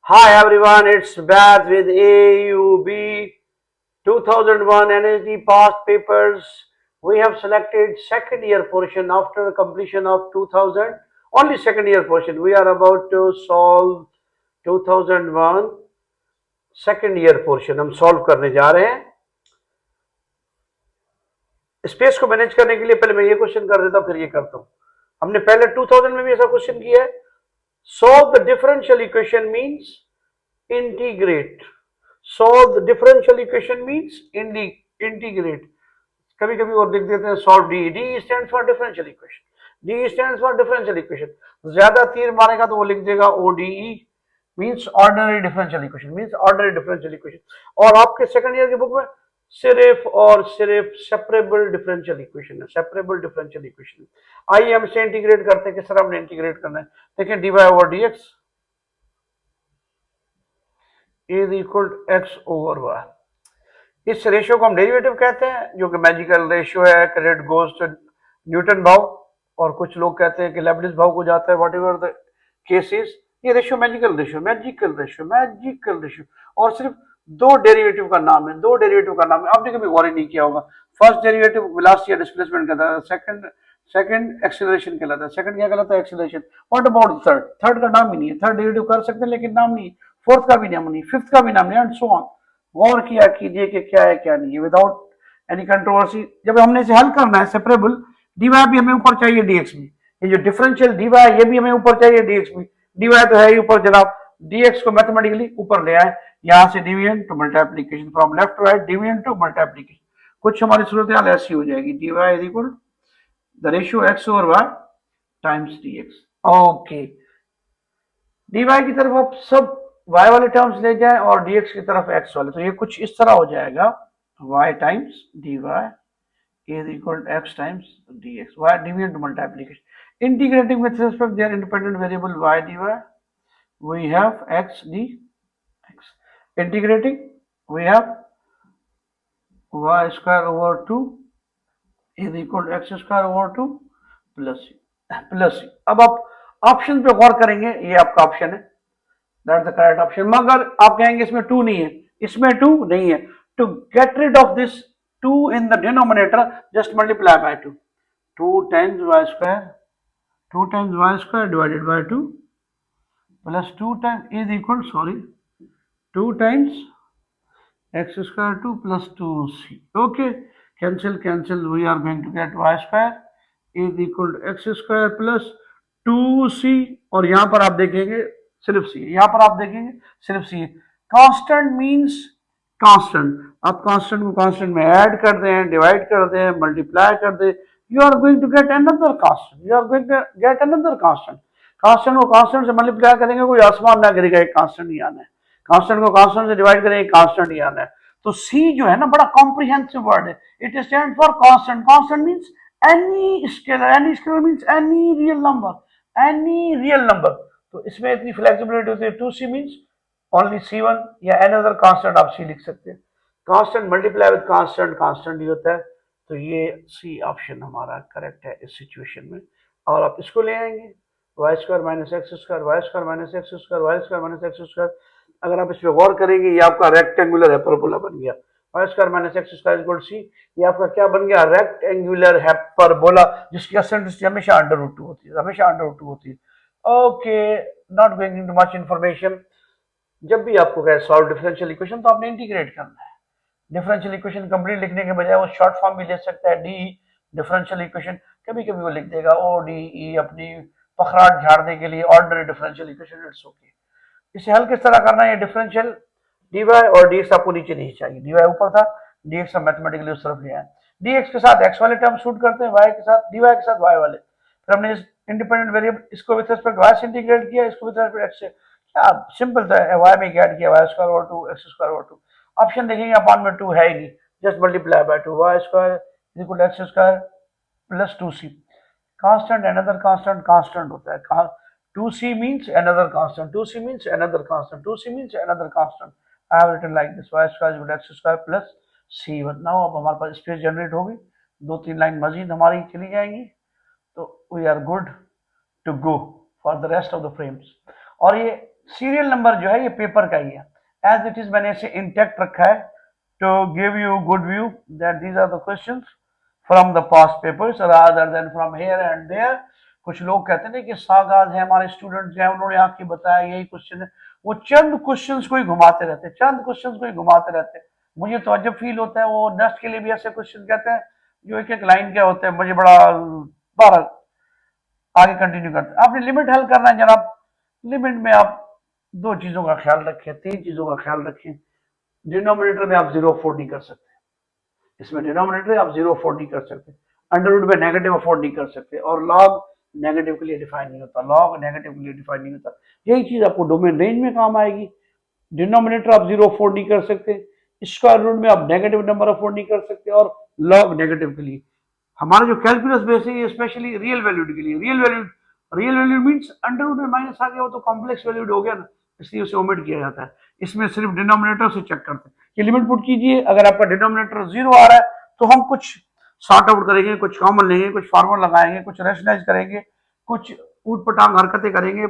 Hi everyone, it's Bath with AUB 2001 Energy Past Papers. We have selected second year portion after completion of 2000. Only second year portion. We are about to solve 2001 second year portion. हम solve करने जा रहे हैं. Space को manage करने के लिए पहले मैं ये क्वेश्चन कर देता हूँ, फिर ये करता हूँ. हमने पहले 2000 में भी ऐसा क्वेश्चन किया है. Solve the differential equation means integrate. Solve the differential equation means integrate. कभी कभी और लिख देते हैं solve D. D stands for differential equation. D stands for differential equation. ज्यादा तीर मारेगा तो वो लिख देगा ODE means ordinary differential equation. means ordinary differential equation. और आपके सेकंड ईयर की बुक में सिर्फ और सिर्फ सेपरेबल डिफरेंशियल इक्वेशन है. Separable differential equation. आइए हम इसे इंटीग्रेट करते हैं. किस तरह हमने इंटीग्रेट करना है देखिए. dy over dx is equal x over y. इस रेशियो को हम डेरिवेटिव कहते हैं, जो कि मैजिकल रेशियो है. क्रेडिट गोज टू न्यूटन भाव, और कुछ लोग कहते हैं कि लेबनिज भाव को जाता है. वॉट एवर द केसेस, ये ratio magical ratio, magical ratio, magical ratio. और सिर्फ दो डेरिवेटिव का नाम है. दो डेरिवेटिव का नाम है. आपने कभी वॉरी नहीं किया होगा. फर्स्ट डेरिवेटिव वेलोसिटी या डिस्प्लेसमेंट कहता है. सेकंड एक्सेलरेशन कहलाता है. सेकंड क्या कहलाता है? Acceleration. What about third? Third का नाम ही नहीं है. थर्ड डेरिवेटिव कर सकते हैं लेकिन नाम नहीं. फोर्थ का भी नाम नहीं, फिफ्थ का भी नाम नहीं, एंड सो ऑन. गौर किया कीजिए कि क्या है क्या नहीं है, विदाउट एनी कंट्रोवर्सी. जब हमने इसे हल करना है सेपरेबल, डीवाई भी हमें ऊपर चाहिए डीएक्स भी. ये जो डिफरेंशियल डीवाई ये भी हमें ऊपर चाहिए डीएक्स भी. डीवाई तो है ही ऊपर जनाब. डीएक्स को मैथमेटिकली ऊपर ले आए. यहां से division to multiplication, from left to right division to multiplication. कुछ हमारी सूरत हाल ऐसी हो जाएगी. Dy is equal the ratio x over y times dx. Okay. Dy की तरफ आप सब y वाले टर्म्स ले जाएं और dx की तरफ x वाले, तो ये कुछ इस तरह हो जाएगा. y times dy is equal to x times dx. y division to multiplication. Integrating with respect their independent variable y dy, we have x dx. Integrating, we have y square over 2 is equal to x square over 2 plus c. अब आप option पे गौर करेंगे. ये आपका option है. That's the correct option. मगर आप कहेंगे इसमें 2 नहीं है. इसमें 2 नहीं है. To get rid of this 2 in the denominator, just multiply by 2. 2 times y square, 2 times y square divided by 2 plus 2 times is equal, 2 times x square 2 plus 2c. Okay, cancel. We are going to get y square is equal to x square plus 2c. और यहां पर आप देखेंगे सिर्फ सी. यहां पर आप देखेंगे सिर्फ सी. Constant means constant. आप कांस्टेंट को कांस्टेंट में ऐड कर दें, डिवाइड कर दें, मल्टीप्लाई कर दें, you are going to get another constant. You are going to get another constant. Constant को कांस्टेंट से मल्टीप्लाई करेंगे, कोई आसमान ना गिरेगा, एक कांस्टेंट ही आना है. कांस्टेंट को कांस्टेंट से डिवाइड करेंगे, कांस्टेंट ही आना है. तो सी जो है ना, बड़ा कॉम्प्रिहेंसिव वर्ड है. It stand for constant. Constant means any scalar. Any scalar means any real number. Any real number. तो इसमें इतनी फ्लेक्सिबिलिटी होती है. 2c मीन्स ओनली c1 या अनदर कांस्टेंट आप c लिख सकते हैं. Constant multiply with constant, constant ही होता है. तो ये सी ऑप्शन हमारा करेक्ट है इस सिचुएशन में. और आप इसको ले आएंगे y square minus x square, y square minus x square, y square minus x square. अगर आप इस पर गौर करेंगे, ये आपका रेक्टेंगुलर हाइपरबोला बन गया. Y square minus x square equal c. ये आपका क्या बन गया? रेक्टेंगुलर हाइपरबोला, जिसकी एसेंट्रिसिटी हमेशा अंडर रूट 2 होती है. हमेशा अंडर रूट 2 होती है. Okay, not going into much information. जब भी आपको कहे सॉल्व डिफरेंशियल इक्वेशन, तो आपने इंटीग्रेट करना है. डिफरेंशियल इक्वेशन कंप्लीट लिखने के बजाय वो शॉर्ट फॉर्म भी ले सकता है. D differential equation. कभी कभी वो लिख देगा ओ डी ई, अपनी पखराट झाड़ने के लिए ordinary differential equation. It's okay. इसे हल किस तरह करना है? ये डिफरेंशियल डीवाई और डीएक्स आपको नीचे नहीं चाहिए. डीवाई ऊपर था, डीएक्स हम मैथमेटिकली उस तरफ ले आए. डीएक्स के साथ एक्स वाले टर्म शूट करते हैं, वाई के साथ, डीवाई के साथ वाई वाले. फिर हमने इस इंडिपेंडेंट वेरिएबल, इसको विद रिस्पेक्ट वाई से इंटीग्रेट किया, इसको विद रिस्पेक्ट एक्स से. क्या सिंपल था. वाई में क्या किया? Y square over 2 x square over 2. Option देखेंगे अपॉन में 2 है ही नहीं. Just multiply by 2. Y square is equal to x square plus 2c. Constant another constant, constant होता है. 2c means another constant. 2c means another constant. 2c means another constant. I have written like this: y square is equal to x square plus c1. Now अब हमारे पास space generate होगी. 2-3 line मजीद हमारी चली जाएंगी, तो we are good to go for the rest of the frames. और ये serial number जो है ये पेपर का ही है, एज इट इज मैंने इसे इंटैक्ट रखा है to give you good view that these are the questions from the past papers rather than from here and there. कुछ लोग कहते हैं कि सागाज है हमारे स्टूडेंट्स हैं, उन्होंने आके बताया यही क्वेश्चन है, वो चंद क्वेश्चंस को ही घुमाते रहते, चंद क्वेश्चंस को ही घुमाते रहते। मुझे तो अजब फील होता है, वो नेक्स्ट के लिए भी ऐसे क्वेश्चन कहते हैं जो एक एक लाइन के होते हैं, मुझे बड़ा बहरहाल आगे कंटिन्यू करते हैं। आपने लिमिट हल करना है जनाब, लिमिट में आप दो चीजों का ख्याल रखें, तीन चीजों का ख्याल रखें। डिनोमिनेटर में आप जीरो अफोर्ड नहीं कर सकते, इसमें डिनोमिनेटर आप जीरो अफोर्ड नहीं कर सकते, अंडर रूट में नेगेटिव अफोर्ड नहीं कर सकते, और लॉग नेगेटिव के लिए डिफाइन नहीं होता, लॉग नेगेटिव के लिए डिफाइन नहीं होता। यही चीज आपको डोमेन रेंज में काम आएगी। डिनोमिनेटर आप जीरो अफोर्ड नहीं कर सकते, स्क्वायर रूट में आप नेगेटिव नंबर अफोर्ड नहीं कर सकते, और लॉग नेगेटिव के लिए हमारा जो कैलकुलस बेस है ये स्पेशली रियल वैल्यूड के लिए, real valued means under root में माइनस आ गया वो तो कॉम्प्लेक्स वैल्यूड हो गया ना, इसलिए उसे ओमिट किया जाता है। इसमें सिर्फ डिनोमिनेटर से चेक करते हैं। ये लिमिट पुट कीजिए, अगर आपका डिनोमिनेटर जीरो आ रहा है तो हम कुछ सॉर्ट आउट करेंगे, कुछ कॉमन लेंगे, कुछ फॉर्मूला लगाएंगे, कुछ रेशनलाइज करेंगे, कुछ ऊट पटांग हरकतें करेंगे,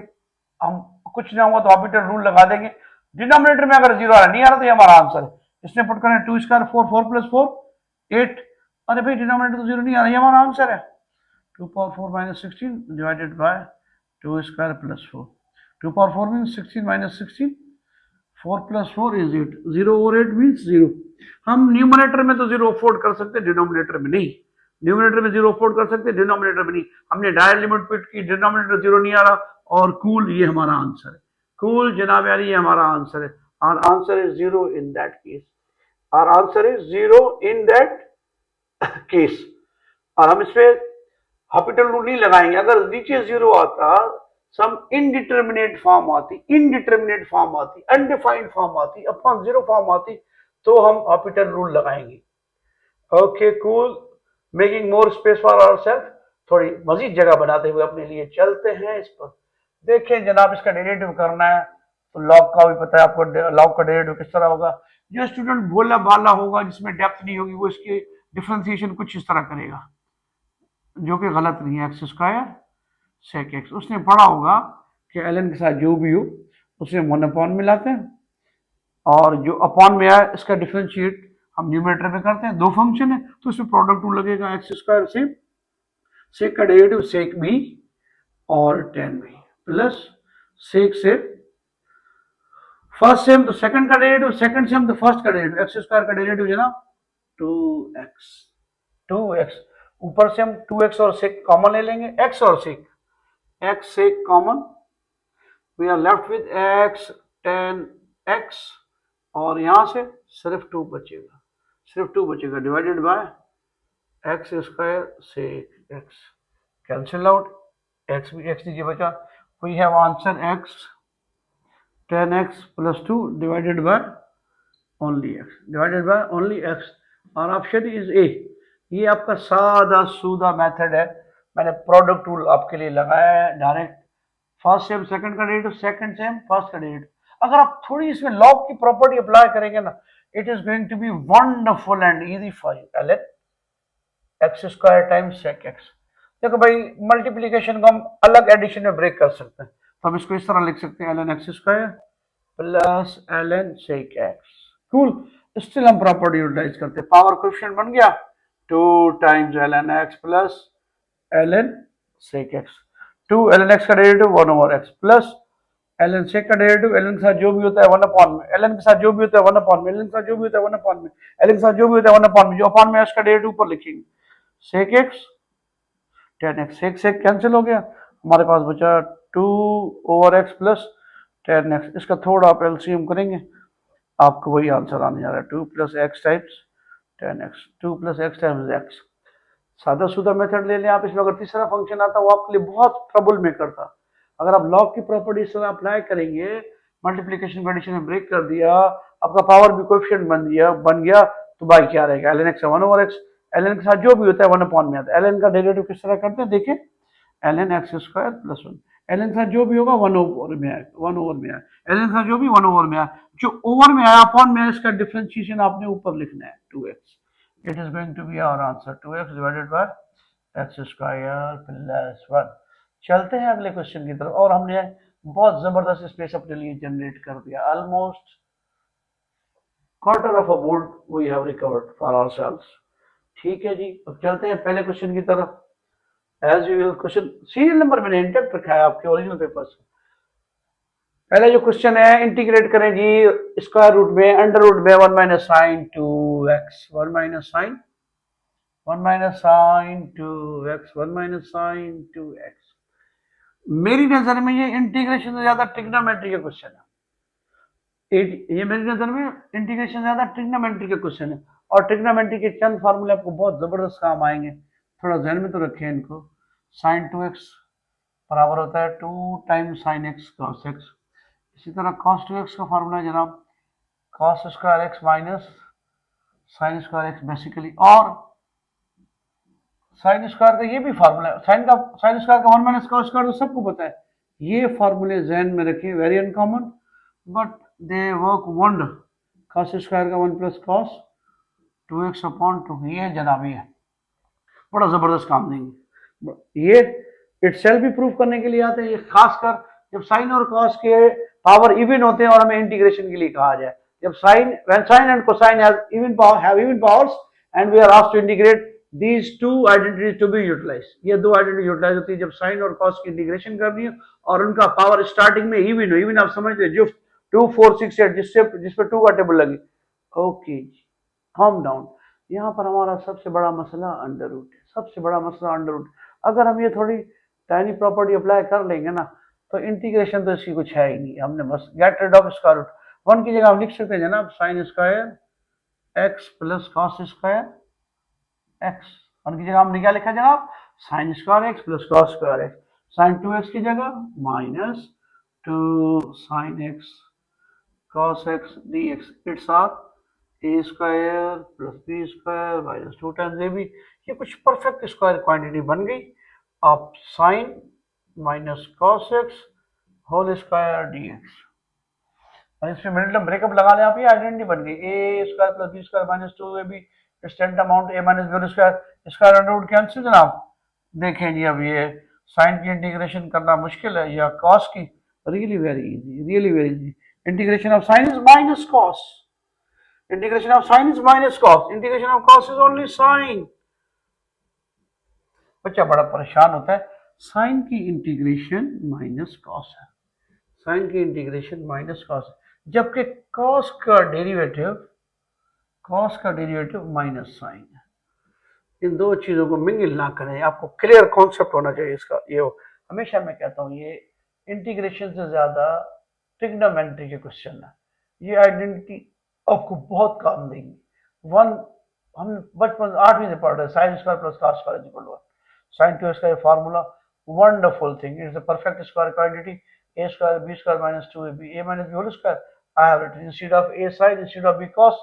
हम कुछ ना हुआ तो ऑपरेटर रूल लगा देंगे। डिनोमिनेटर में अगर जीरो आ रहा नहीं आ रहा तो ये हमारा आंसर है। इसमें पुट करें two square four, four plus four eight, अरे भाई डिनोमिनेटर तो जीरो नहीं आ रहा, ये हमारा आंसर है। Two power four minus sixteen divided by two square plus four, two power four mean sixteen minus sixteen, four plus four is eight, zero और eight means zero. हम न्यूमरेटर में तो जीरो अफोर्ड कर सकते, denominator में नहीं। Numerator में zero afford कर सकते, डिनोमिनेटर में नहीं। हमने डायरेक्ट लिमिट पुट की, डिनोमिनेटर जीरो नहीं आ रहा, और कूल ये हमारा आंसर है। कूल जनाब यानी ये हमारा आंसर है। Our answer is zero in that case, our answer is zero in that case. और हम इसमें हॉपिटल रूल नहीं लगाएंगे। अगर नीचे जीरो आता, सम इनडिटर्मिनेट फॉर्म आती, इनडिटर्मिनेट फॉर्म आती, अनडिफाइंड फॉर्म आती, अपॉन जीरो फॉर्म आती, तो हम हॉपिटल रूल लगाएंगे। Okay cool, making more space for ourselves, थोड़ी मजीद जगह बनाते हुए अपने लिए चलते हैं इस पर। देखें जनाब, इसका डेरिवेटिव करना है तो लॉग का भी पता है आपको, लॉग का डेरिवेटिव किस तरह होगा। जो स्टूडेंट भोला भाला होगा, जिसमें डेप्थ नहीं होगी, वो इसकी डिफरेंशिएशन कुछ इस तरह करेगा, जो कि गलत नहीं है। एक्स स्क्वायर सेक एक्स, उसने पढ़ा होगा कि एल के साथ जो भी हो उसे वन अपॉन मिलाते हैं, और जो अपॉन में आया इसका डिफरेंशिएट हम न्यूमरेटर में करते हैं। दो फंक्शन है तो इसमें प्रोडक्ट रूल लगेगा, एक्स स्क्वायर से सेक का डेरिवेटिव सेक बी और टेन बी प्लस सेक से फर्स्ट सेम तो सेकंड का डेरिवेटिव, सेकंड सेम तो फर्स्ट का डेरिवेटिव, एक्स स्क्वायर का डेरिवेटिव जनाब टू एक्स, टू एक्स। ऊपर से हम टू एक्स और सेक कॉमन ले लेंगे, एक्स और sec, x sec common, we are left with x tan x, और यहां से सिर्फ टू बचेगा, सिर्फ टू बचेगा, divided by x square sec x, cancel out, x भी एक्स दीजिए बचा, we have answer x tan x plus two divided by only x, divided by only x, और ऑप्शन इज ए। ये आपका सादा सूदा मेथड है, मैंने प्रोडक्ट रूल आपके लिए लगाया है डायरेक्ट, फर्स्ट सेम सेकंड का डेरिवेटिव, सेकंड सेम फर्स्ट का डेरिवेटिव। अगर आप थोड़ी इसमें लॉग की प्रॉपर्टी अप्लाई करेंगे ना, it is going to be wonderful and easy for you. L x square times sec x, देखो भाई मल्टीप्लीकेशन को हम अलग एडिशन में ब्रेक कर सकते हैं, तो हम इसको इस तरह लिख सकते हैं, l n x square plus l n sec x. Cool, still हम प्रॉपर्टी यूटिलाइज करते हैं, पावर कोएफिशिएंट बन गया two times l n x plus l n sec x, two l n x का derivative one over x plus l n sec का derivative L n के साथ जो भी होता है वन अपॉन में, एल एन के साथ जो भी होता है वन अपॉन में, एल एन के साथ जो भी होता है वन अपॉन में, एल एन के साथ जो भी होता है वन अपॉन में, जो अपॉन में इसका डेरिवेटिव ऊपर लिखेंगे, sec x tan x, sec sec cancel हो गया, हमारे पास बचा two over x plus tan x. इसका थोड़ा आप एलसीएम करेंगे, आपको वही आंसर आने जा रहा है, two plus x times ten x, two plus x times x. सादा सुधा मेथड ले लें आप, इसमें अगर तीसरा फंक्शन आता वो आपके लिए बहुत ट्रबल मेकर था। अगर आप लॉग की प्रॉपर्टी से अप्लाई करेंगे, मल्टीप्लीकेशन कंडीशन में ब्रेक कर दिया, आपका पावर भी कोएफिशिएंट बन गया, तो बाई क्या रहेगा, l n x one over x, l n के साथ जो भी होता है वन अपॉन में आता है। एल एन का डेरिवेटिव किस तरह करते हैं देखिए, l n x square plus one, l n के साथ जो भी होगा वन ओवर में आए, वन ओवर में आए, एल एन के साथ जो भी वन ओवर में आए, जो ओवर में आया अपॉन में इसका डिफरेंशिएशन आपने ऊपर लिखना है, two x. It is going to be our answer, two x divided by x square plus one. चलते हैं अगले क्वेश्चन की तरफ, और हमने बहुत जबरदस्त स्पेस अपने लिए जनरेट कर दिया, almost quarter of a board we have recovered for ourselves. ठीक है जी, अब चलते हैं पहले क्वेश्चन की तरफ। As usual question serial number मैंने इंटेक्ट रखा है आपके ओरिजिनल पेपर से। पहला जो क्वेश्चन है, इंटीग्रेट करें जी स्क्वायर रूट में, अंडर रूट में 1 minus sine 2x, 1 minus sine 2x, 1 minus sine 2x। मेरी नजर में ये इंटीग्रेशन से ज्यादा ट्रिग्नोमेट्री का क्वेश्चन है। ये मेरी नजर में इंटीग्रेशन ज्यादा ट्रिग्नोमेट्री का क्वेश्चन है, और ट्रिग्नोमेट्री के चंद फार्मूले आपको बहुत जबरदस्त काम आएंगे, थोड़ा ध्यान में तो रखें इनको। साइन 2x बराबर होता है 2 times sine x cos x. इसी तरह cos 2x का फार्मूला है जनाब cos square x minus sine square x basically, और साइन स्क्वायर का ये भी फार्मूला है, साइन स्क्वायर का 1 माइनस cos स्क्वायर तो सबको पता है। ये फार्मूले जहन में रखिए, very uncommon but they work wonder. cos square का 1 प्लस cos 2x अपॉन 2, ये जनाब ये बड़ा जबरदस्त काम देंगे। ये इटसेल्फ भी प्रूफ करने के लिए आते हैं, ये खासकर जब साइन और कॉस के पावर इवन होते हैं और हमें इंटीग्रेशन के लिए कहा जाए। जब sine, when sine and cosine have even powers and we are asked to integrate these two identities to be utilize. ये दो आइडेंटिटी यूटिलाइज होती है जब साइन और कॉस की इंटीग्रेशन करनी है और उनका पावर स्टार्टिंग में इवन हो। इवन आप समझते जो 2 4 6 8 जिसपे 2 का टेबल लगे। Okay, calm down. यहाँ पर हमारा सबसे बड़ा मसला अंडर रूट है, सबसे बड़ा मसला अंडर रूट। अगर हम ये थोड़ी टाइनी प्रॉपर्टी अप्लाई कर लेंगे ना तो इंटीग्रेशन तो इसकी कुछ है ही नहीं, हमने बस get rid of square root. 1 की जगह हम लिख सकते हैं जनाब sine square x plus cos square x. 1 की जगह हमने क्या लिखा जनाब, sine square x plus cos square x. Sine 2x की जगह minus 2 sine x cos x dx, it's our a square plus b square minus 2 times a b. ये कुछ परफेक्ट स्क्वायर क्वांटिटी बन गई। आप sign minus cos x whole square dx, और इसमें middle term breakup लगा लें आप, ये आइडेंटिटी बन गई a square plus b square minus 2 a b standard amount a minus b square, square under root cancel जनाब। देखें जी अब ये साइन की इंटीग्रेशन करना मुश्किल है या कॉस की, really very easy, really very easy. Integration of sine is minus cos, integration of sin is minus cos, integration of cos is only sin। बच्चा बड़ा परेशान होता है, साइन की इंटीग्रेशन माइनस कॉस है, साइन की इंटीग्रेशन माइनस कॉस है, जबकि कॉस का डेरिवेटिव माइनस साइन है। इन दो चीजों को मिंगल ना करें, आपको क्लियर कॉन्सेप्ट होना चाहिए इसका। ये हमेशा मैं कहता हूँ ये इंटीग्रेशन से ज्यादा ट्रिग्नोमेट्री के क्वेश्चन है, ये आइडेंटिटी आपको बहुत काम देंगी। वन हम बचपन 8वीं से पढ़ रहे हैं, sine square plus cos square equal to 1। Sine 2x का ये formula wonderful thing, it's a perfect square quantity, a square b square minus 2ab, a minus b whole square। I have written instead of a sin, instead of b cos,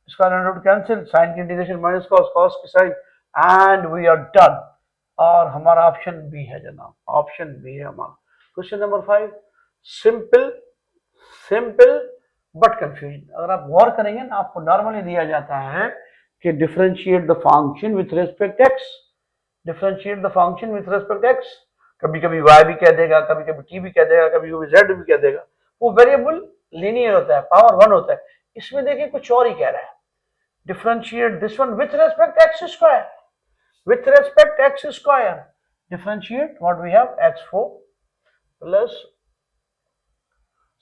square and root cancel, sin की integration minus cos, cos की sin, and we are done। और हमारा option B है जनाब, option B है हमारा। Question number 5, simple simple but confusion. अगर आप गौर करेंगे ना, आपको नॉर्मली दिया जाता है कि differentiate the function with respect x, differentiate the function with respect x. कभी कभी y भी कह देगा, कभी कभी t भी कह देगा, कभी कभी z भी कह देगा। वो वेरिएबल लीनियर होता है, पावर 1 होता है। इसमें देखिए कुछ और ही कह रहा है, differentiate this one with respect x square, with respect x square. Differentiate what we have x4 plus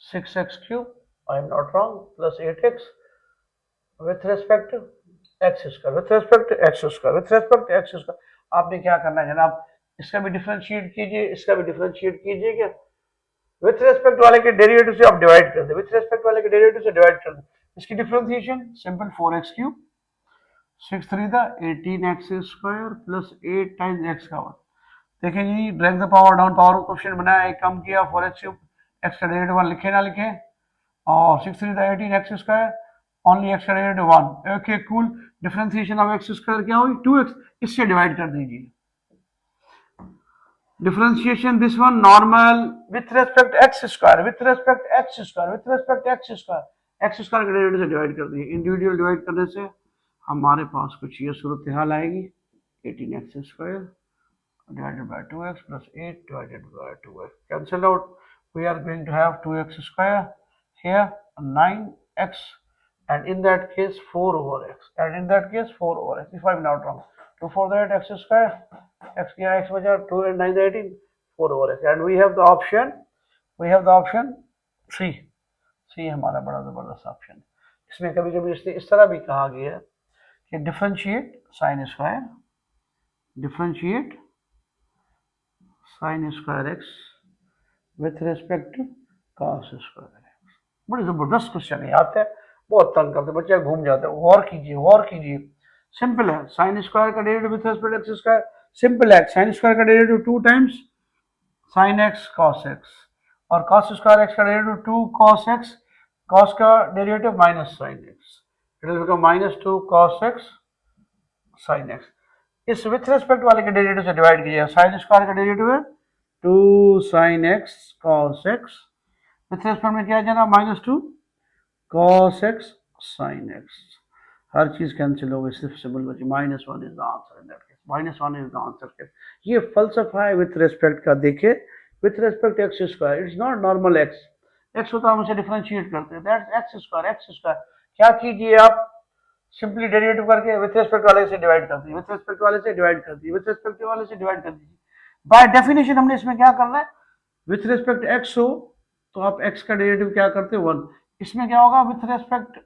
6x cube, I am not wrong, plus 8x with respect x square, with respect x square, with respect x square. आपने क्या करना है जनाब, इसका भी differentiate कीजिए, इसका भी डिफरेंशिएट कीजिए। क्या विथ रेस्पेक्ट वाले के डेरिवेटिव से आप डिवाइड कर दे, विथ रेस्पेक्ट वाले के डेरिवेटिव से डिवाइड कर दे। इसकी differentiation simple 4x cube 6 3 the 18x square plus 8 times x का 1। देखें जी, drag the power down, power coefficient बनाया, एक कम किया, 4x क्यूब, x का डेरिवेटिव 1 लिखे ना लिखे, और 6 3 the 18x square only x का derivative 1। Okay cool, differentiation of x square क्या हुई 2x, इससे डिवाइड कर दीजिए। Differentiation this one normal with respect x square, with respect x square, with respect x square, x square के derivative से divide कर दिए। इंडिविजुअल डिवाइड करने से हमारे पास कुछ ये सूरत हाल आएगी, 18x square divided by 2x plus 8 divided by 2x cancel out, we are going to have 2x square here, 9x, and in that case 4 over x, and in that case 4 over x, if I'm not wrong. 2 for that, x square, x क्या x बचा 2 and 9 18, 4 over x, and we have the option C. C हमारा बड़ा जबरदस्त option. इसमें कभी कभी इसलिए इस तरह भी कहा गया है कि differentiate sine square x with respect to cos square x. बड़ी जबरदस्त क्वेश्चन है, आते हैं बहुत तंग करते, बच्चे घूम जाते हैं। गौर कीजिए, सिंपल है। साइन स्क्वायर का derivative with respect x square simple है। साइन स्क्वायर का derivative 2 times sine x cos x, और कॉस स्क्वायर एक्स का डेरिवेटिव 2 कॉस एक्स, कॉस का derivative minus sine x, it will become -2 cos x sin x। इस with respect वाले के derivative से divide कीजिएगा। साइन स्क्वायर का डेरिवेटिव है 2 sin x cos x, with respect में क्या जाना -2 cos x sin x। हर चीज कैंसिल हो गई, सिर्फ सिंबल बची। -1 is the answer in that case, -1 is the answer. ये फलसफा है विथ रिस्पेक्ट का। देखिए with respect x square, it's not normal x होता है, हम उसे डिफरेंशिएट करते हैं, दैट्स एक्स स्क्वायर। क्या कीजिए आप, सिंपली डेरिवेटिव करके विथ रिस्पेक्ट वाले से डिवाइड कर दीजिए, विथ रिस्पेक्ट वाले से डिवाइड कर दीजिए, विथ रिस्पेक्ट वाले से डिवाइड कर दीजिए। बाय डेफिनेशन हमने इसमें क्या करना है, विथ रिस्पेक्ट एक्स हो तो आप एक्स का डेरिवेटिव क्या करते हो 1। इसमें क्या होगा, विथ रिस्पेक्ट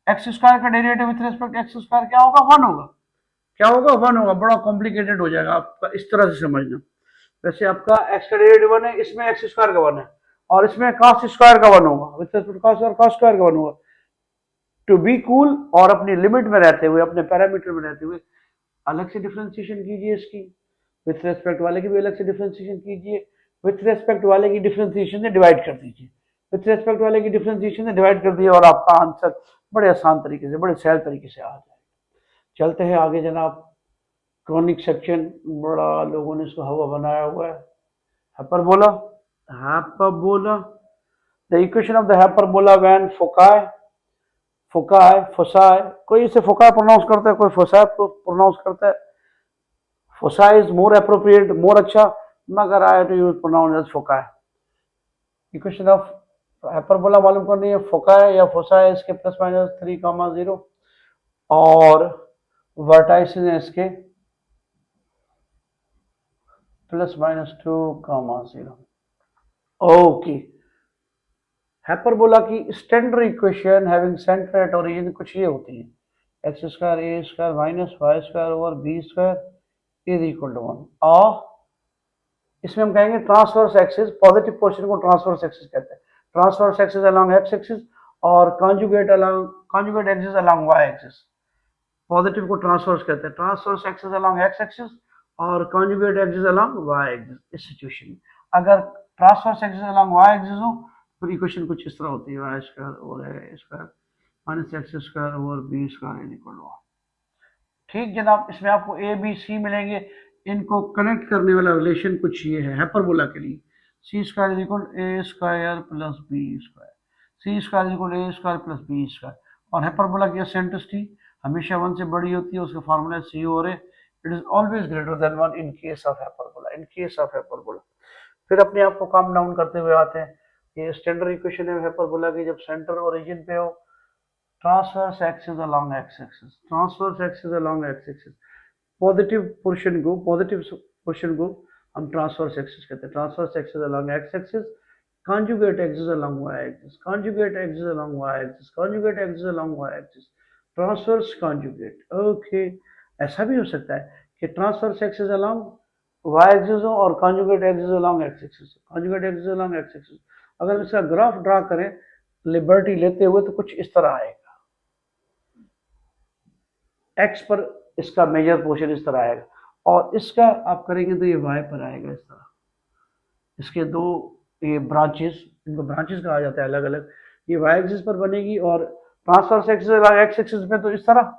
एक्स स्क्वायर का derivative with respect x square क्या होगा, 1 होगा। क्या होगा, 1 होगा। बड़ा कॉम्प्लिकेटेड हो जाएगा आपका, इस तरह से समझना। वैसे आपका एक्स का डेरिवेटिव 1 है, इसमें एक्स स्क्वायर का 1 है, और इसमें कॉस स्क्वायर का 1 होगा, विथ रिस्पेक्ट कॉस और कॉस स्क्वायर का 1 होगा। टू बी कूल और अपनी लिमिट में रहते हुए, अपने पैरामीटर में रहते हुए अलग से डिफरेंशिएशन कीजिए इसकी, विथ रेस्पेक्ट वाले की भी अलग से डिफरेंशिएशन कीजिए, विथ रेस्पेक्ट वाले की डिफरेंशिएशन से डिवाइड कर दीजिए, विथ रेस्पेक्ट वाले की डिफरेंशिएशन से डिवाइड कर दिए, और आपका आंसर बड़े आसान तरीके से, बड़े सहल तरीके से आ जाए। चलते हैं आगे जनाब। क्रॉनिक सेक्शन, बड़ा लोगों ने इसको हवा बनाया हुआ है। Hyperbola, the equation of the hyperbola when foci, कोई इसे फोकाई प्रोनाउंस करता है, कोई फोसाई प्रोनाउंस करता है। Foci is more appropriate, more अच्छा, मगर I to use pronounce as foci. Equation of hyperbola मालूम करनी है, फोकाई या फोसाई इसके +-3, 0, और वर्टाइसिस है इसके +-2, 0। ओके, हाइपरबोला की standard equation having centre at origin कुछ ये होती है, x square a square minus y square over b square is equal to 1। और इसमें हम कहेंगे ट्रांसवर्स एक्सिस, पॉजिटिव पोर्शन को ट्रांसवर्स एक्सिस कहते हैं, transverse axis along x axis और conjugate axis along y axis. Positive को ट्रांसवर्स कहते हैं, transverse axis along x axis और conjugate axis along y axis. इस सिचुएशन में अगर transverse axis along y axis हो तो इक्वेशन कुछ इस तरह होती है, y square over a square minus x square over b square is equal to 1। ठीक जनाब, इसमें आपको ए बी सी मिलेंगे, इनको कनेक्ट करने वाला रिलेशन कुछ ये है हाइपरबोला के लिए। C square is equal a square plus b square, c square is equal a square plus b square. और हाइपरबोला की एसेंट्रिसिटी हमेशा 1 से बड़ी होती है, उसका फार्मूला है c over a, it is always greater than 1 in case of hyperbola. फिर अपने आप को काम डाउन करते हुए आते हैं, ये स्टैंडर्ड इक्वेशन है हाइपरबोला की, जब सेंटर ओरिजिन पे हो, transverse axis along x axis, positive portion को हम ट्रांसवर्स एक्सिस कहते हैं, transverse axis along x axis, conjugate axis along y axis, transverse conjugate. Okay, ऐसा भी हो सकता है कि transverse axis along y axis हो और conjugate axis along x axis. अगर इसका ग्राफ ड्रा करें लिबर्टी लेते हुए तो कुछ इस तरह आएगा, एक्स पर इसका मेजर पोर्शन इस तरह आएगा, और इसका आप करेंगे तो ये वाई पर आएगा इस तरह। इसके दो ये ब्रांचेस, इनको ब्रांचेस कहा जाता है अलग अलग, ये वाई एक्सिस पर बनेगी, और ट्रांसवर्स एक्सिस एक्स एक्सिस पे तो इस तरह,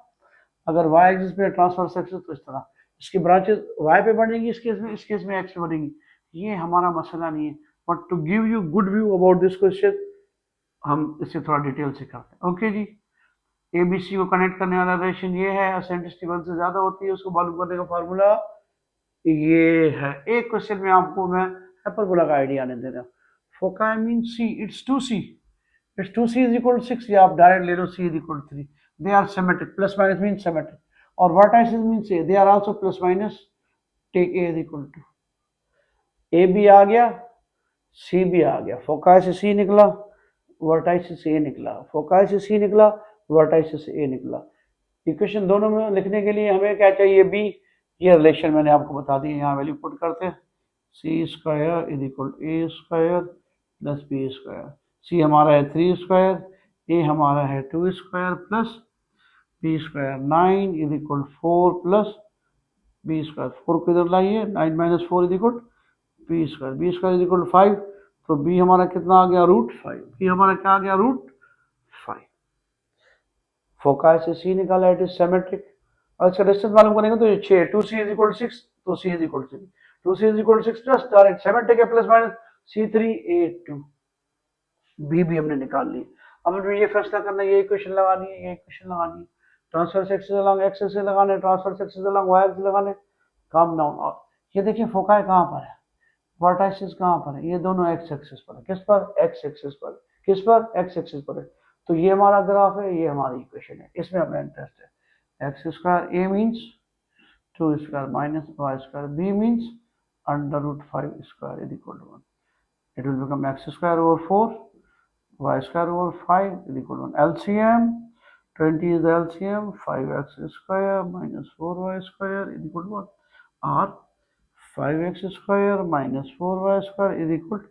अगर वाई एक्सिस पे ट्रांसवर्स एक्सिस तो इस तरह। इसकी ब्रांचेस वाई पे बनेगी, इस केस में एक्स पे बनेगी। ये हमारा मसला नहीं है, but to give you good view about this question हम इसे थोड़ा डिटेल से करते हैं। ओके जी, एबीसी को कनेक्ट करने वाला रिलेशन ये है, एसेंट्रिसिटी 1 से ज्यादा होती है, उसको मालूम करने का फार्मूला ये है। एक क्वेश्चन में आपको मैं हाइपरबोला का आइडिया नहीं दे रहा, foci mean c, it's 2c, it's 2c is equal to 6, या आप डायरेक्ट ले लो c is equal to 3, they are symmetric, plus minus mean symmetric, और vertices mean a, they are also plus minus, take a is equal to, a भी आ गया, सी भी आ गया, फोकाई से सी निकला, वर्टाइसिस से ए निकला, फोकाई से सी निकला, वर्टाइसिस से ए निकला। इक्वेशन दोनों में लिखने के लिए हमें क्या चाहिए, बी, ये रिलेशन मैंने आपको बता दी, यहाँ वैल्यू पुट करते हैं, c square is equal to a square plus b square, c हमारा है 3 स्क्वायर, ए हमारा है 2 square plus b square, 9 is equal 4 plus b square, 4 को इधर लाइए, 9 minus 4 is equal b square is equal to 5, तो बी हमारा कितना आ गया, √5, बी हमारा क्या आ गया, √5। फोकाई से सी निकाला, इट इज सिमेट्रिक, और इसका डिस्टेंस मालूम करेंगे तो ये 6, 2c इज इक्वल टू 6, तो c is equal to 6, 2c is equal to 6 plus direct symmetric है, plus minus c3 a2, b भी हमने निकाल ली। अब हमें ये फैसला करना है, ये इक्वेशन लगानी है, ये इक्वेशन लगानी है, transfer axis along x axis लगाने, transfer axis along y axis लगाने, काम डाउन। और ये देखिए फोकाई कहाँ पर है, वर्टाइसिस कहाँ पर है, ये दोनों एक्स एक्सिस पर है, किस पर, एक्स एक्सिस पर, किस पर, एक्स एक्सिस पर है, तो ये हमारा ग्राफ है, ये हमारी इक्वेशन है, इसमें हमें इंटरेस्ट है। X square a means 2 square minus y square, b means √5 square is equal to 1, it will become x square over 4 y square over 5 is equal to 1, LCM 20 is the LCM, 5x square minus 4y square is equal to 1, or 5x square minus 4y square is equal to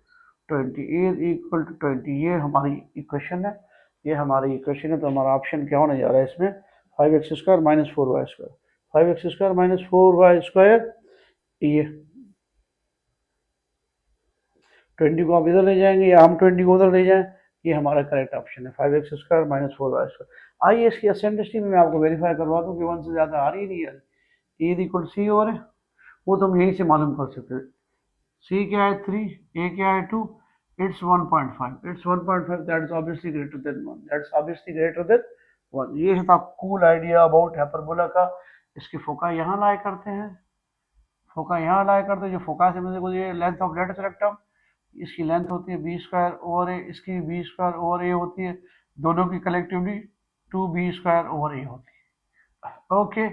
20, a is equal to 20, ये हमारी equation है, ये हमारी equation है, तो हमारा option क्या होने जा रहा है इसमें, 5x square minus 4y square, 5x square minus 4y square, ये 20 को आप इधर ले जाएंगे या हम 20 को उधर ले जाएं, ये हमारा करेक्ट ऑप्शन है, 5x square minus 4y square. आइए इसकी असेंडिटी में मैं आपको वेरीफाई करवा दूं कि 1 से ज़्यादा आ रही नहीं है, ए इक्वल सी हो रहा है, वो तो हम यहीं से मालूम कर सकते हैं, सी क्या है 3, ए क्या है 2, it's 1.5, it's 1.5, that is obviously greater than 1, that is obviously greater than 1। ये था कूल आइडिया अबाउट हाइपरबोला का। इसकी फोका यहाँ लाया करते हैं, फोका यहाँ लाया करते हैं, जो फोका से मुझे ये लेंथ ऑफ लेटेस्ट रेक्टम, इसकी लेंथ होती है बी स्क्वायर ओवर ए, इसकी बी स्क्वायर ओवर ए होती है, दोनों की कलेक्टिवली 2b स्क्वायर ओवर ए होती है। Okay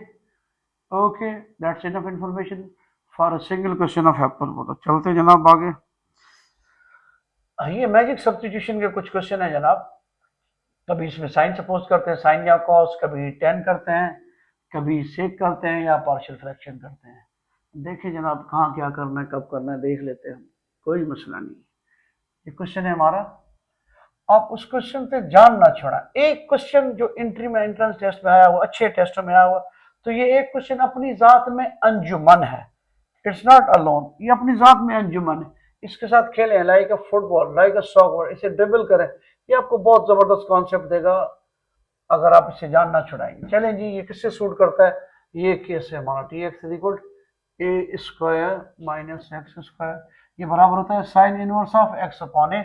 okay, that's enough information for a single question of hyperbola. चलते जनाब आगे। ये मैजिक सब्स्टिट्यूशन के कुछ क्वेश्चन है जनाब, कभी इसमें साइन सपोज करते हैं, साइन या कॉस, कभी टेन करते हैं, कभी सेक करते हैं, या पार्शियल फ्रैक्शन करते हैं। देखिए जनाब कहाँ क्या करना है, कब करना है, देख लेते हैं, कोई मसला नहीं। ये क्वेश्चन है हमारा, आप उस क्वेश्चन पे जान ना छोड़ा, एक क्वेश्चन जो एंट्री में एंट्रेंस टेस्ट में आया हुआ, अच्छे टेस्टों में आया हुआ, तो ये एक क्वेश्चन अपनी जात में अंजुमन है, इट्स नॉट अलोन, ये अपनी जात में अंजुमन है। इसके साथ खेलें लाइक अ फुटबॉल, लाइक अ सॉकर, इसे ड्रिबल करें, ये आपको बहुत जबरदस्त कॉन्सेप्ट देगा अगर आप इसे जान ना छुड़ाएंगे। चलें जी, ये किससे सूट करता है, ये केस है हमारा, t x is equal a square minus x square, ये बराबर होता है sine inverse of x upon a.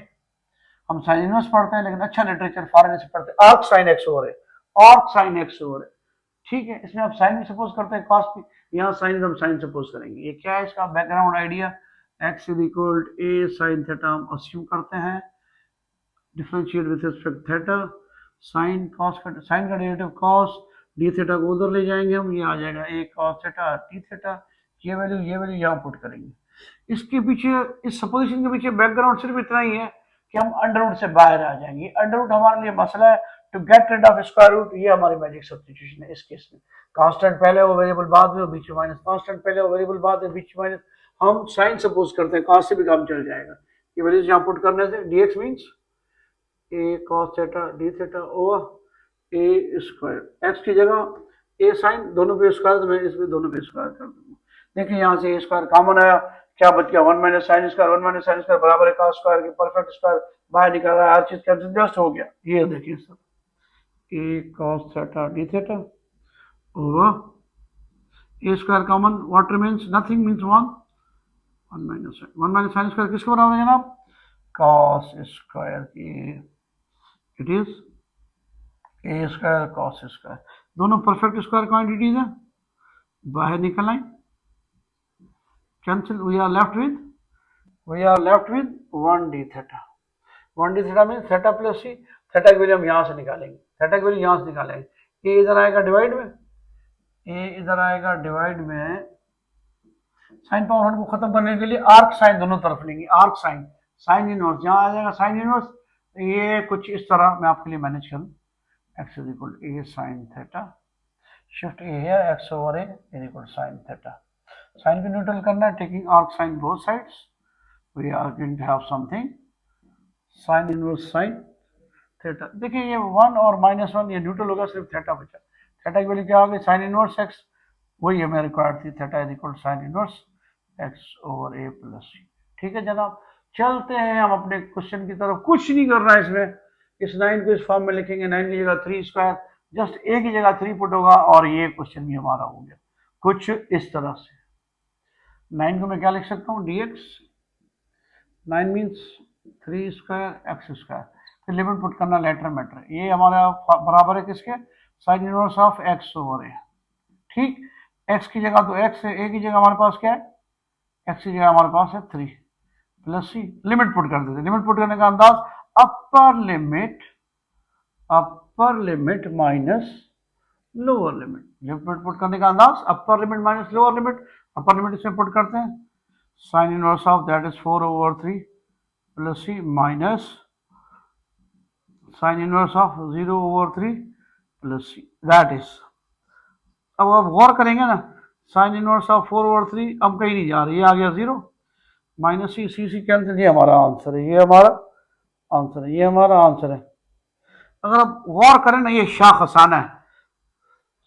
हम साइन इनवर्स पढ़ते हैं लेकिन अच्छा लिटरेचर फॉरेन से पढ़ते हैं, आर्क साइन एक्स ओवर है, आर्क साइन एक्स ओवर है, ठीक है। इसमें आप साइन भी सपोज करते हैं, कॉस भी, यहाँ साइन हम साइन सपोज करेंगे। ये क्या है इसका background idea, x is equal a sine theta हम अस्यूम करते हैं, differentiate with respect theta, sine cos का, साइन का डेरिवेटिव कॉस, डी थीटा को उधर ले जाएंगे हम, ये आ जाएगा ए कॉस थीटा टी थीटा, ये वैल्यू यहाँ पुट करेंगे। इसके पीछे, इस सपोजिशन के पीछे बैकग्राउंड सिर्फ इतना ही है कि हम अंडर रूट से बाहर आ जाएंगे, अंडर रूट हमारे लिए मसला है, to get rid of square root, ये हमारी मैजिक सब्स्टिट्यूशन है इस केस में। कांस्टेंट पहले हो, वेरिएबल बाद में हो, बीच में माइनस, कांस्टेंट पहले हो, वेरिएबल बाद में, बीच में माइनस, हम साइन सपोज करते हैं, कॉस से भी काम चल जाएगा, ये वैल्यूज यहाँ पुट करने से dx means a cos theta d theta over a square, x की जगह ए साइन, दोनों पे स्क्वायर, तो मैं इसमें दोनों पे स्क्वायर कर दूंगा। देखिए यहाँ से ए स्क्वायर कॉमन आया, क्या बच गया, 1 minus sine square, 1 minus sine square बराबर है कॉस स्क्वायर के, परफेक्ट स्क्वायर बाहर निकल रहा है, हर चीज कैंसिल जस्ट हो गया। ये देखिए सब, a cos theta d theta over a square common, what remains, nothing means 1 minus sine square किसके बराबर है जनाब, कॉस स्क्वायर की, it is a square cos square, दोनों परफेक्ट स्क्वायर क्वांटिटीज है, बाहर निकल आए, cancel, we are left with we are left with 1d theta. 1d theta mean theta plus c. Theta की वैल्यू हम यहाँ से निकालेंगे, थीटा की वैल्यू यहाँ से निकालेंगे। ये इधर आएगा डिवाइड में, ये इधर आएगा डिवाइड में। साइन पावर 100 को खत्म करने के लिए आर्क साइन दोनों तरफ लेंगे, आर्क साइन, साइन इनवर्स यहाँ आ जाएगा, साइन इनवर्स। ये कुछ इस तरह मैं आपके लिए मैनेज करूँ, x is equal a sine theta, shift a है, x over a is equal sine theta. Sine को न्यूट्रल करना है, taking arc sine both sides, we are going to have something sine inverse sine theta. देखिए ये 1 और -1 ये neutral होगा, सिर्फ थीटा बचा। थीटा की वैल्यू क्या होगी, साइन इनवर्स x, वही हमें रिक्वायर्ड थी, theta is equal sine inverse x over a plus c. ठीक है जनाब, चलते हैं हम अपने क्वेश्चन की तरफ। कुछ नहीं करना है इसमें, इस 9 को इस फॉर्म में लिखेंगे, 9 की जगह 3 स्क्वायर, जस्ट ए की जगह 3 पुट होगा और ये क्वेश्चन भी हमारा हो गया कुछ इस तरह से। 9 को मैं क्या लिख सकता हूँ, dx, 9 means 3 square x square, फिर लिमिट पुट करना लेटर मैटर। ये हमारा बराबर है किसके, sine inverse of x over a. ठीक, x की जगह तो x है, a की जगह हमारे पास क्या है, x की जगह हमारे पास है 3 प्लस सी। लिमिट पुट कर देते, लिमिट पुट करने का अंदाज, upper limit minus lower limit. Limit put करने का अंदाज upper limit minus lower limit. Upper limit इसमें पुट करते हैं, sine inverse of that is 4 over 3 plus c minus sine inverse of 0 over 3 plus c, that is. अब आप गौर करेंगे ना, साइन इनवर्स ऑफ 4 ओवर 3 अब कहीं नहीं जा रही, ये आ गया 0 माइनस सी, सी कैंसिल, ये हमारा आंसर है, ये हमारा आंसर है, ये हमारा आंसर है। अगर आप गौर करें ना, ये शाख आसाना है,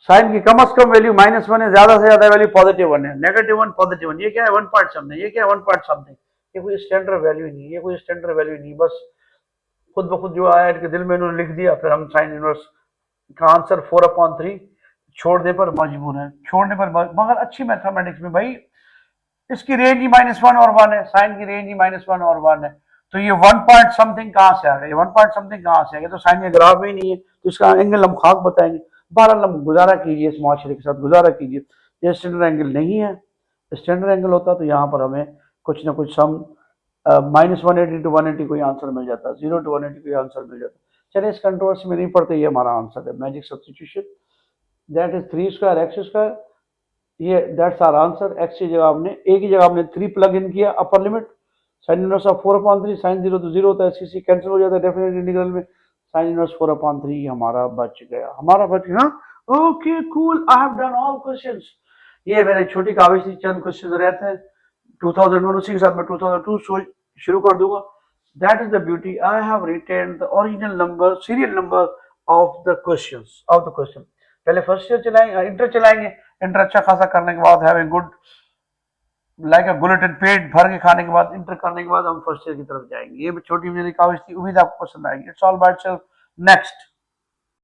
साइन की कम से कम वैल्यू -1 है, ज्यादा से ज्यादा वैल्यू +1 है, -1 +1, ये क्या है 1 पॉइंट समथिंग, ये क्या है 1 पॉइंट समथिंग। ये कोई स्टैंडर्ड वैल्यू नहीं, ये कोई स्टैंडर्ड वैल्यू नहीं, बस खुद ब खुद जो आया इनके दिल में इन्होंने लिख दिया, फिर हम साइन इनवर्स का आंसर 4/3 छोड़ने पर मजबूर है, छोड़ने पर मगर अच्छी मैथमेटिक्स में भाई इसकी रेंज ही -1 और 1 है, साइन की रेंज ही -1 और 1 है, तो ये 1 पॉइंट समथिंग कहाँ से आ गया, ये 1 पॉइंट समथिंग कहाँ से आ गया, तो साइन के ग्राफ में ही नहीं है, तो इसका एंगल हम खाक बताएंगे। 12 हम गुजारा कीजिए, इस माशरे के साथ गुजारा कीजिए, ये स्टैंडर्ड एंगल नहीं है। स्टैंडर्ड एंगल होता तो यहाँ पर हमें कुछ ना कुछ सम -180 to 180 कोई आंसर मिल जाता, 0 to 180 कोई आंसर मिल जाता। चलिए इस कंट्रोवर्सी में नहीं पड़ते, ये हमारा आंसर है, magic substitution, that is 3 square x square, ये दैट्स आवर आंसर। x की जगह हमने, a की जगह हमने 3 प्लग इन किया, upper limit sine inverse of 4/3, sine 0 तो 0 होता है, सी कैंसिल हो जाता है डेफिनेट इंटीग्रल में, साइन इनवर्स 4/3 हमारा बच गया, हमारा बच गया। Okay cool, I have done all questions. ये मेरी छोटी काबिज थी, चंद क्वेश्चंस रहते हैं 2001, उसी के साथ मैं 2002 शुरू कर दूंगा। That is the beauty, I have written the original number, serial number of the questions, of the question. पहले फर्स्ट ईयर चलाएंगे, इंटर चलाएंगे, इंटर अच्छा खासा करने के बाद having good like a bulletin, पेट भर के खाने के बाद, इंटर करने के बाद हम फर्स्ट ईयर की तरफ जाएंगे। ये छोटी मेरी काविश थी, उम्मीद आपको पसंद आएगी। It's all by itself. Next